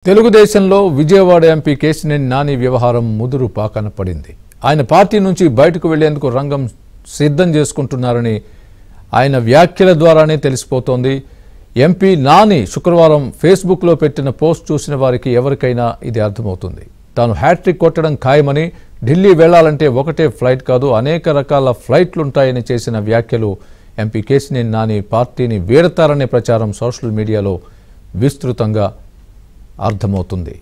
తెలుగుదేశంలో విజయవాడ ఎంపీ కేశినేని నాని వ్యవహారం ముదురు పాకన పడింది. ఆయన పార్టీ నుంచి బయటకు వెళ్లేందుకు రంగం సిద్ధం చేసుకుంటున్నారని ఆయన వ్యాఖ్యల ద్వారానే తెలిసిపోతోంది. ఎంపీ నాని శుక్రవారం ఫేస్బుక్లో పెట్టిన పోస్ట్ చూసిన వారికి ఎవరికైనా ఇది అర్థమవుతుంది. తాను హ్యాట్రిక్ కొట్టడం ఖాయమని, ఢిల్లీ వెళ్లాలంటే ఒకటే ఫ్లైట్ కాదు అనేక రకాల ఫ్లైట్లుంటాయని చేసిన వ్యాఖ్యలు ఎంపీ కేశినేని నాని పార్టీని వీడతారనే ప్రచారం సోషల్ మీడియాలో విస్తృతంగా అర్థమవుతుంది.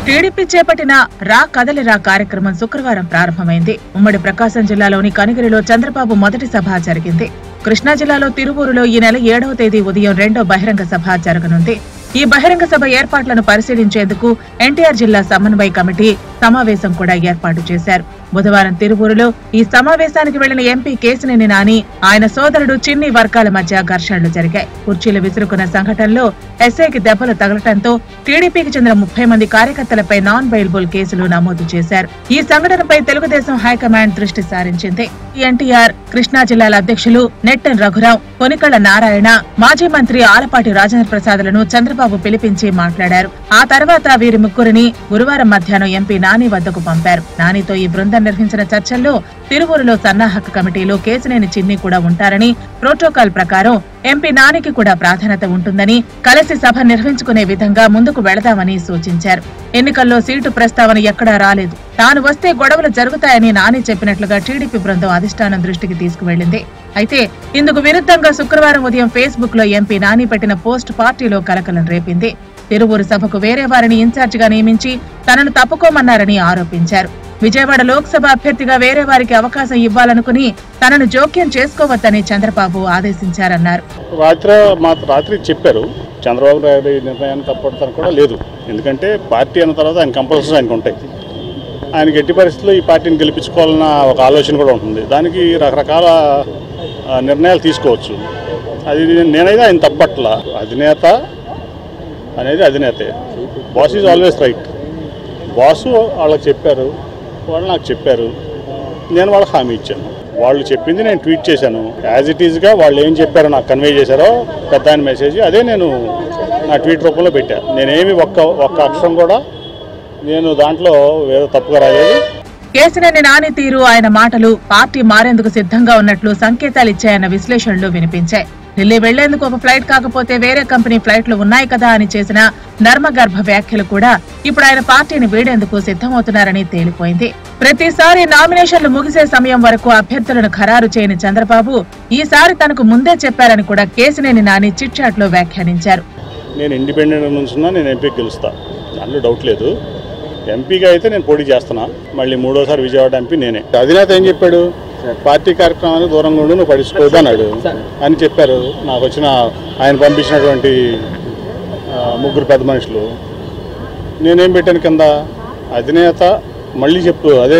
టీడీపీ చేపట్టిన రా కదలిరా కార్యక్రమం శుక్రవారం ప్రారంభమైంది. ఉమ్మడి ప్రకాశం జిల్లాలోని కనిగిరిలో చంద్రబాబు మొదటి సభ జరిగింది. కృష్ణా జిల్లాలో తిరువూరులో ఈ నెల 7వ తేదీ ఉదయం రెండో బహిరంగ సభ జరగనుంది. ఈ బహిరంగ సభ ఏర్పాట్లను పరిశీలించేందుకు ఎన్టీఆర్ జిల్లా సమన్వయ కమిటీ సమావేశం కూడా ఏర్పాటు చేశారు. బుధవారం తిరువూరులో ఈ సమావేశానికి వెళ్లిన ఎంపీ కేశినేని నాని, ఆయన సోదరుడు చిన్ని వర్గాల మధ్య ఘర్షణలు జరిగాయి. కుర్చీలు విసురుకున్న సంఘటనలో ఎస్ఐకి దెబ్బలు తగలటంతో టీడీపీకి చెందిన 30 మంది కార్యకర్తలపై నాన్ బెయిలబుల్ కేసులు నమోదు చేశారు. ఈ సంఘటనపై తెలుగుదేశం హైకమాండ్ దృష్టి సారించింది. ఎన్టీఆర్, కృష్ణా జిల్లాల అధ్యక్షులు నెట్టెన్ రఘురాం, పొనికళ్ల నారాయణ, మాజీ మంత్రి ఆలపాటి రాజేంద్ర ప్రసాద్లను చంద్రబాబు పిలిపించి మాట్లాడారు. ఆ తర్వాత వీరి ముగ్గురిని గురువారం మధ్యాహ్నం ఎంపీ నాని వద్దకు పంపారు. నానితో ఈ బృందం నిర్వహించిన చర్చల్లో తిరువూరులో సన్నాహక కమిటీలో కేశినేని చిన్ని కూడా ఉంటారని, ప్రోటోకాల్ ప్రకారం ఎంపీ నానికి కూడా ప్రాధాన్యత ఉంటుందని, కలిసి సభ నిర్వహించుకునే విధంగా ముందుకు వెళదామని సూచించారు. ఎన్నికల్లో సీటు ప్రస్తావన ఎక్కడా రాలేదు. తాను వస్తే గొడవలు జరుగుతాయని నాని చెప్పినట్లుగా టీడీపీ బృందం అధిష్టానం దృష్టికి తీసుకువెళ్లింది. అయితే ఇందుకు విరుద్ధంగా శుక్రవారం ఉదయం ఫేస్బుక్ లో ఎంపీ నాని పెట్టిన పోస్ట్ పార్టీలో కలకలం రేపింది. తిరువూరు సభకు వేరే వారిని ఇన్ఛార్జిగా నియమించి తనను తప్పుకోమన్నారని ఆరోపించారు. విజయవాడ లోక్సభ అభ్యర్థిగా వేరే వారికి అవకాశం ఇవ్వాలనుకుని తనను జోక్యం చేసుకోవద్దని చంద్రబాబు ఆదేశించారన్నారు. రాత్రి చెప్పారు, చంద్రబాబు నాయుడు నిర్ణయాన్ని తప్పడతాను కూడా లేదు. ఎందుకంటే పార్టీ అన్న తర్వాత ఆయన కంపల్సరీ ఆయనకు ఉంటాయి. ఆయనకి ఎట్టి పరిస్థితుల్లో ఈ పార్టీని గెలిపించుకోవాలన్న ఒక ఆలోచన కూడా ఉంటుంది. దానికి రకరకాల నిర్ణయాలు తీసుకోవచ్చు. అది నేనైతే ఆయన తప్పట్ల. అధినేత అనేది అధినేతే. Boss is always right. Boss వాళ్ళకి చెప్పారు, వాళ్ళు నాకు చెప్పారు, నేను వాళ్ళకి హామీ ఇచ్చాను. వాళ్ళు చెప్పింది నేను ట్వీట్ చేశాను. యాజ్ ఇట్ ఈజ్గా వాళ్ళు ఏం చెప్పారో నాకు కన్వే చేశారో పెద్ద ఆయన మెసేజ్, అదే నేను నా ట్వీట్ రూపంలో పెట్టాను. నేనేమి ఒక్క అక్షరం కూడా నేను దాంట్లో ఏదో తప్పుగా రాలేదు. కేశినేని నాని తీరు, ఆయన మాటలు పార్టీ మారేందుకు సిద్ధంగా ఉన్నట్లు సంకేతాలు ఇచ్చాయన్న విశ్లేషణలు వినిపించాయి. ఢిల్లీ వెళ్లేందుకు ఒక ఫ్లైట్ కాకపోతే వేరే కంపెనీ ఫ్లైట్లు ఉన్నాయి కదా అని చేసిన నర్మగర్భ వ్యాఖ్యలు కూడా ఇప్పుడు ఆయన పార్టీని వీడేందుకు సిద్ధమవుతున్నారని తేలిపోయింది. ప్రతిసారి నామినేషన్లు ముగిసే సమయం వరకు అభ్యర్థులను ఖరారు చేయని చంద్రబాబు ఈసారి తనకు ముందే చెప్పారని కూడా కేశినేని నాని చిట్ చాట్ లో వ్యాఖ్యానించారు. నేను ఇండిపెండెంట్ నుంచున్నా, నేను ఎంపీకి గెలుస్తా, దాంట్లో డౌట్ లేదు. ఎంపీగా అయితే నేను పోటీ చేస్తున్నా. మళ్ళీ 3వసారి విజయవాడ ఎంపీ నేనే. అధినేత ఏం చెప్పాడు? పార్టీ కార్యక్రమానికి దూరంగా ఉండి నువ్వు పడిచుకోవద్దు అన్నాడు అని చెప్పారు. నాకు వచ్చిన ఆయన పంపించినటువంటి 3 పెద్ద మనుషులు. నేనేం పెట్టాను కింద, అధినేత మళ్ళీ చెప్పు, అదే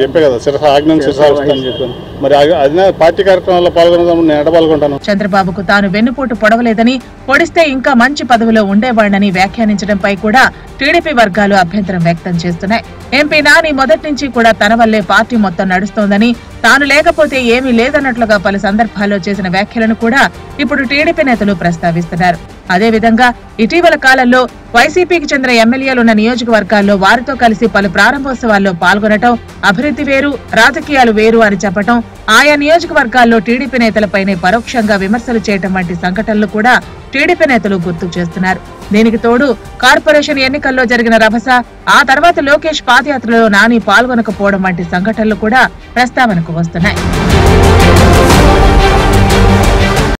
చెప్పే కదా, ఆజ్ఞను శిరసావస్తానని చెప్పాను. మరి అధినేత పార్టీ కార్యక్రమాల్లో పాల్గొనడం నేను ఎడ పాల్గొంటాను. చంద్రబాబుకు తాను వెన్నుపోటు పొడవలేదని, పొడిస్తే ఇంకా మంచి పదవిలో ఉండేవాడని వ్యాఖ్యానించడంపై కూడా టీడీపీ వర్గాలు అభ్యంతరం వ్యక్తం చేస్తున్నాయి. ఎంపీ నాని మొదటి నుంచి కూడా తన వల్లే పార్టీ మొత్తం నడుస్తోందని, తాను లేకపోతే ఏమీ లేదన్నట్లుగా పలు సందర్భాల్లో చేసిన వ్యాఖ్యలను కూడా ఇప్పుడు టీడీపీ నేతలు ప్రస్తావిస్తున్నారు. అదేవిధంగా ఇటీవల కాలంలో వైసీపీకి చెందిన ఎమ్మెల్యేలున్న నియోజకవర్గాల్లో వారితో కలిసి పలు ప్రారంభోత్సవాల్లో పాల్గొనటం, అభివృద్ధి వేరు, రాజకీయాలు వేరు అని చెప్పటం, ఆయా నియోజకవర్గాల్లో టీడీపీ నేతలపైనే పరోక్షంగా విమర్శలు చేయటం వంటి సంఘటనలు కూడా టీడీపీ నేతలు గుర్తు చేస్తున్నారు. దీనికి తోడు కార్పొరేషన్ ఎన్నికల్లో జరిగిన రభస, ఆ తర్వాత లోకేష్ పాదయాత్రలో నాని పాల్గొనకపోవడం వంటి సంఘటనలు కూడా ప్రస్తావనకు వస్తున్నాయి.